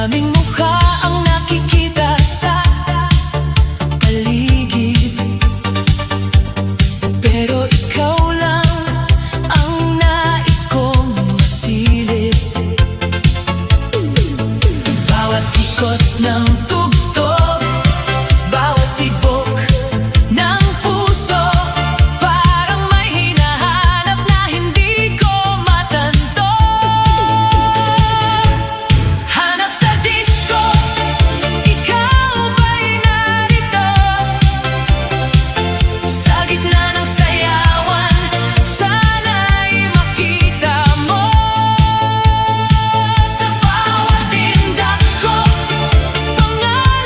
Maraming mukha ang nakikita sa paligid, pero ikaw lang ang nais kong masilip. Bawat ikot ng tugtog, bawat tibok ng puso, parang may hinahanap na hindi ko matanto. Hanap sa disco, ikaw ba'y narito? Sa gitna ng sayawan, sana'y makita mo. Sa bawat tindak ko, pangalan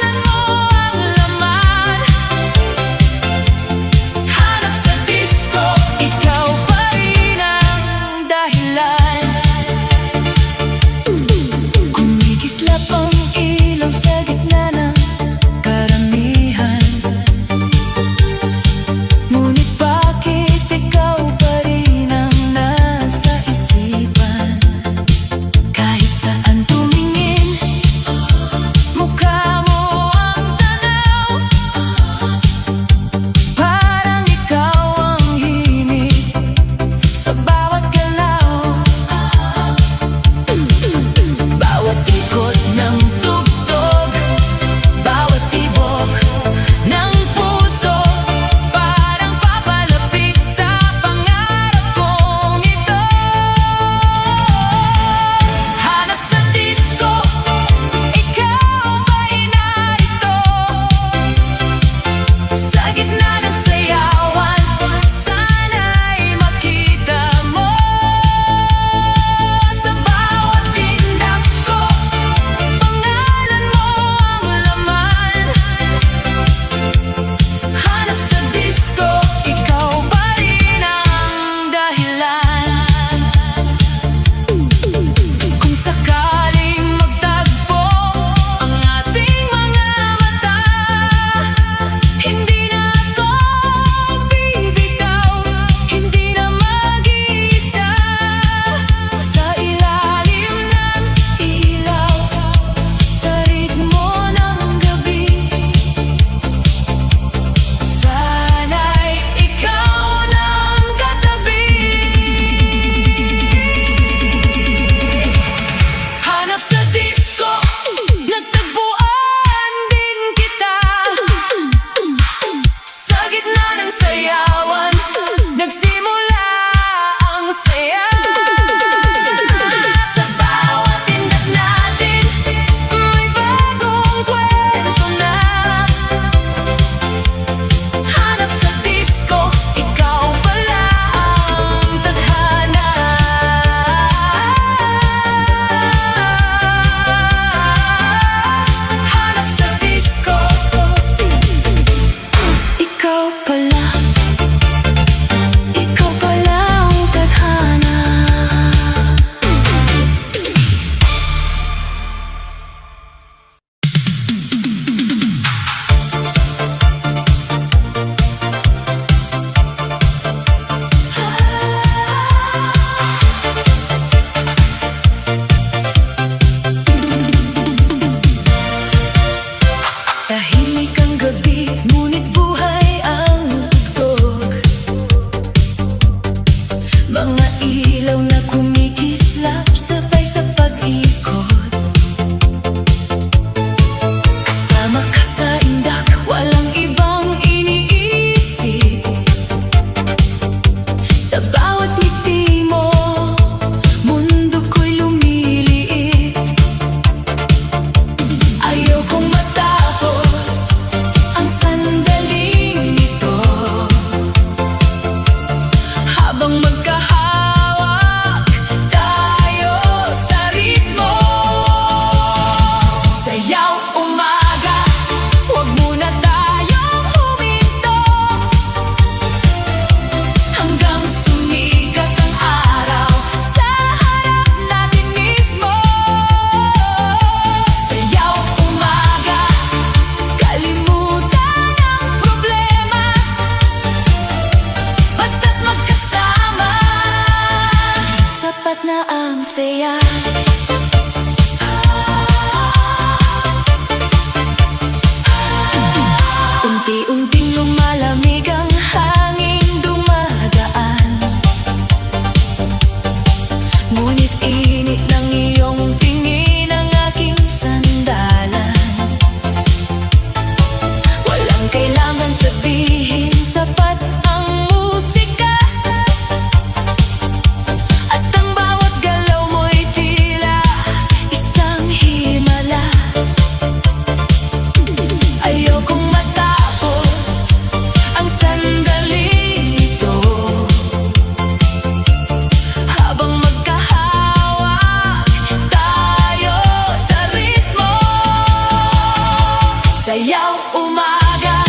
Sayaw umaga,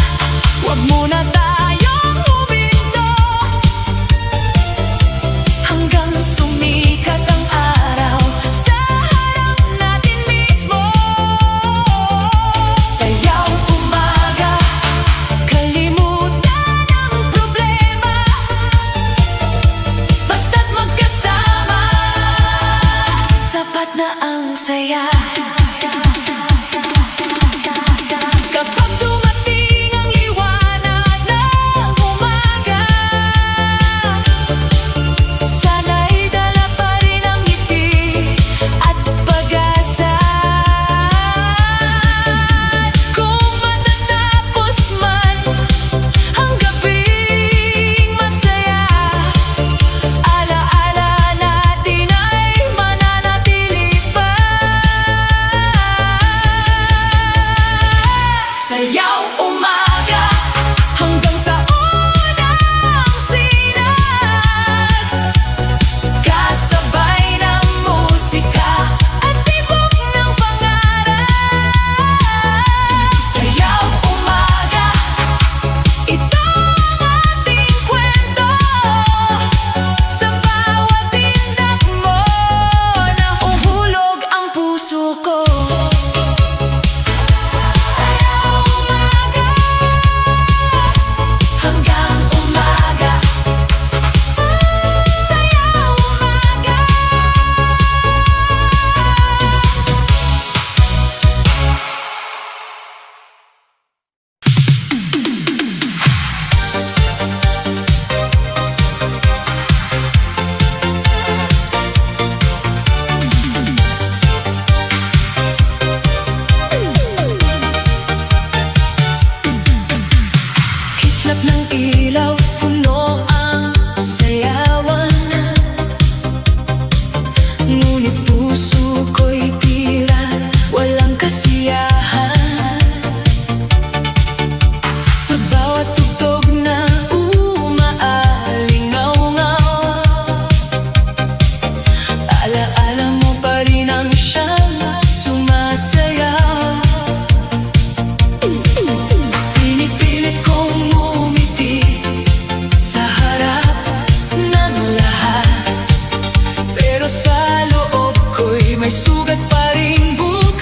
huwag muna tayong huminto hanggang sumikat ang araw sa harap natin mismo. Sayaw umaga, kalimutan ang problema, basta't magkasama, sapat na ang saya. Kapag dumating ang liwanag ng umaga, sana'y dala pa rin ang ngiti at pag-asa. Kung matatapos man ang gabing masaya, ala-ala natin ay mananatili pa. Sayaw umaga hanggang sa unang sinag, kasabay ng musika at tibok ng pangarap. Sayaw umaga, ito ang ating kwento, sa bawat tindak mo nahuhulog ang puso ko. Sayaw umaga hanggang umaga, sayaw umaga. Kislap ng ilaw, puno ang sayawan, ngunit puso ko'y tila walang kasiyahan. Sa bawat tugtog na umaalingaw-ngaw, ala-ala mo pa rin ang siyang sumasayaw. Pinipilit kong ngumiti sa harap ng lahat, pero sa loob ko'y may sugat pa ring bukas.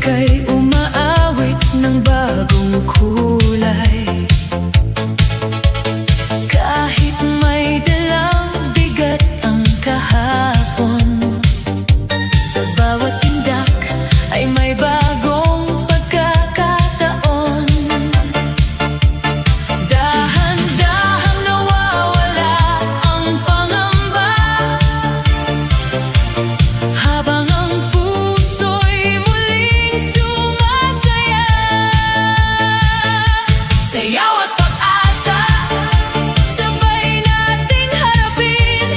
musika'y umaawit ng bagong kulay. Kahit may dalang bigat ang kahapon, sa bawat tindak ay may bagong pagkakataon. Dahan-dahang nawawala ang pangamba, habang ang puso'y muling sumasaya. Sayaw at pag-asa, sabay nating harapin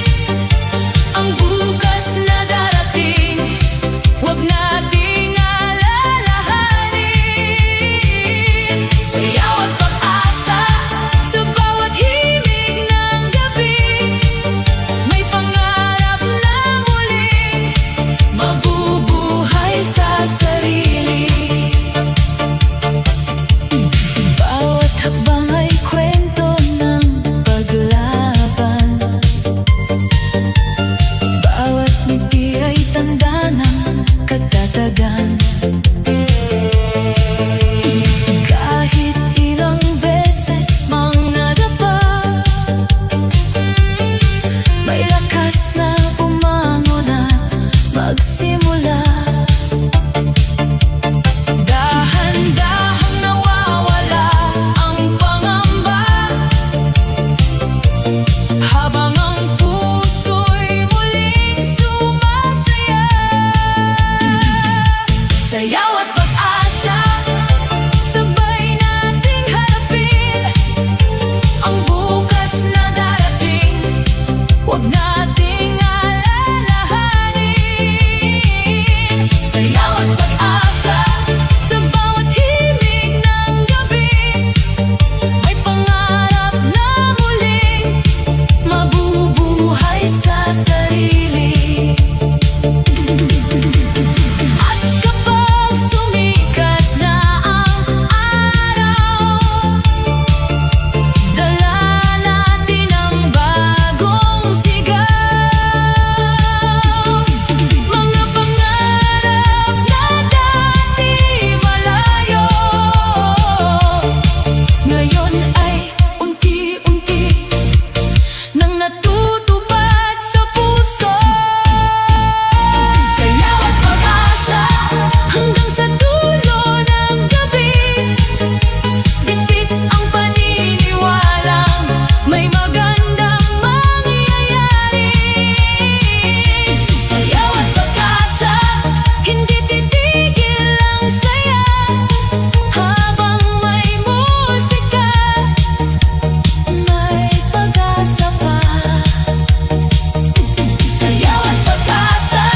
ang bukas na darating. Huwag nating alalahanin. Sayaw at pag-asa, sa bawat himig ng gabi, may pangarap na muling mabubuhay sa sarili. Bawat hakbang ay kwento ng paglaban, bawat ngiti ay tanda ng katatagan. Kahit ilang beses mang nadapa, may lakas na bumangon at magsimula. Dahan-dahang nawawala ang pangamba, habang ang puso'y muling sumasaya. Sayaw at pag-asa, sabay nating harapin ang bukas na darating. Huwag nating alalahanin. Sayaw at pag-asa, sa bawat himig ng gabi, may pangarap na muling mabubuhay sa sarili. At kapag sumikat na ang araw, dala natin ang bagong sigaw. Mga pangarap na dati malayo, ngayon ay unti-unti nang natutupad sa puso. Sayaw at pag-asa, hanggang sa dulo ng gabi, bitbit ang paniniwalang may magandang mangyayari. Sayaw at pag-asa, hindi titigil ang saya, habang may musika, may pag-asa pa. Sayaw at pag-asa,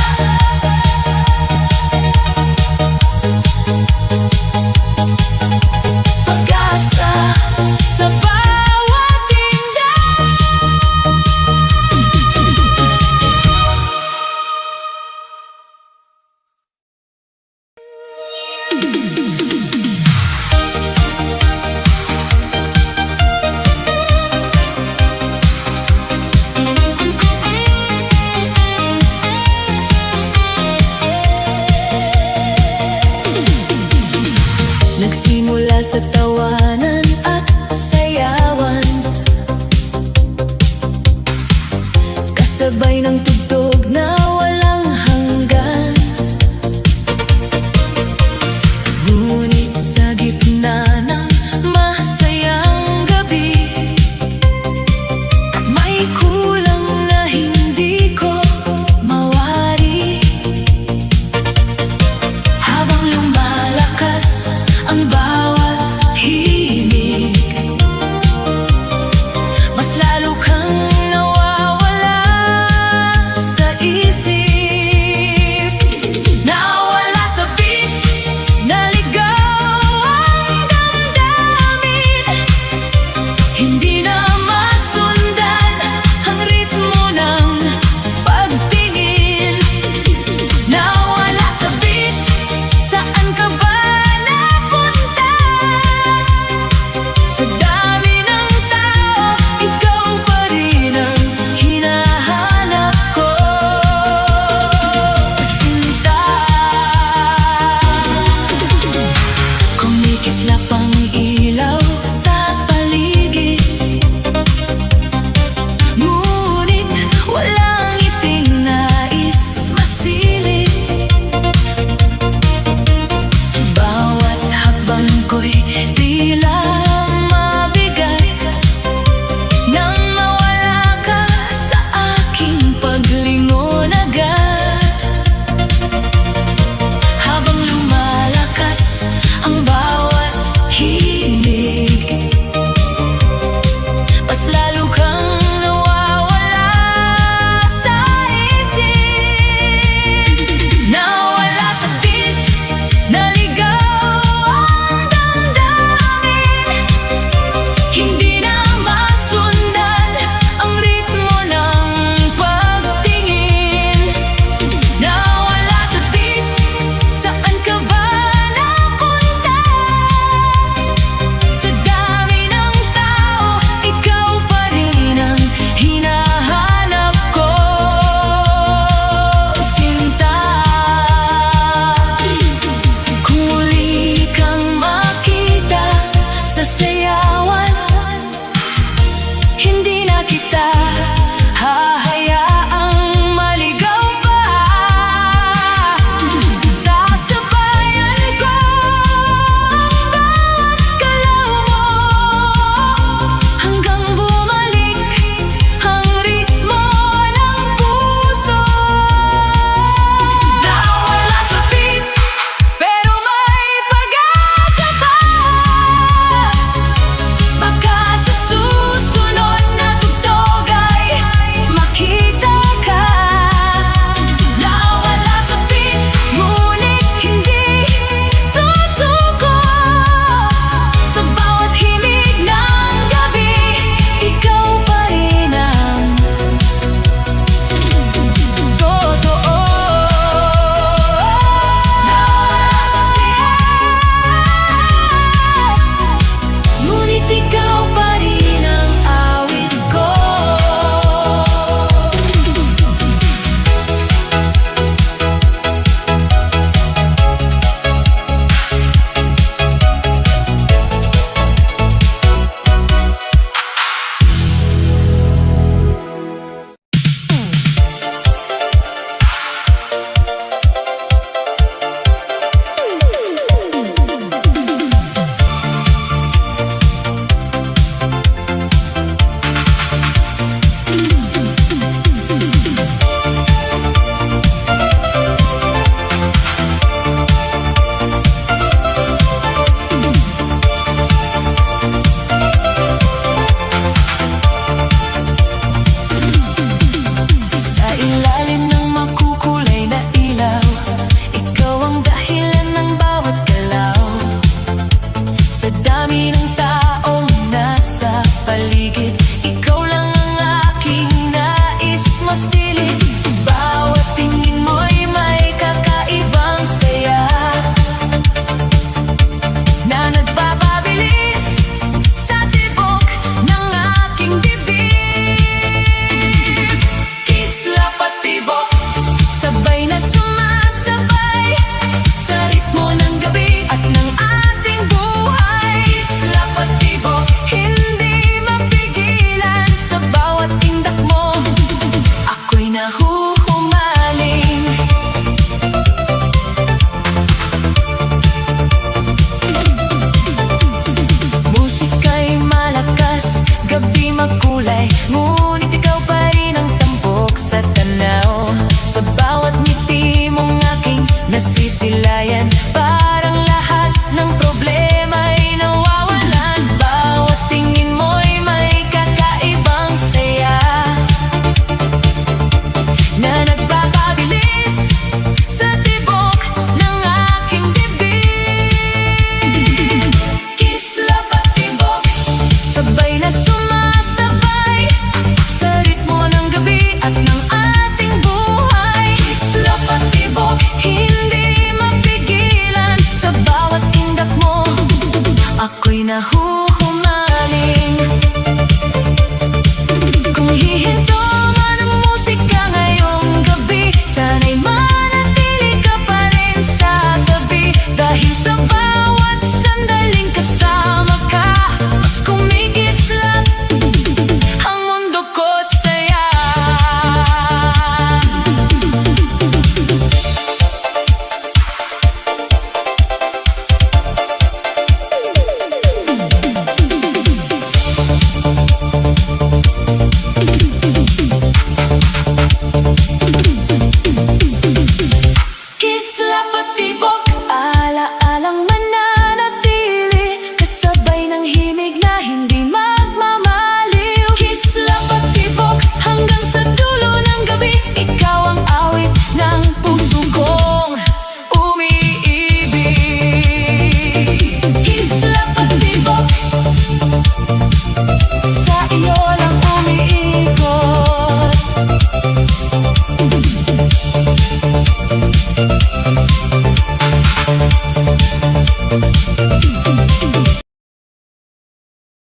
pag-asa sa bawat tindahan. Nagsimula sa tawa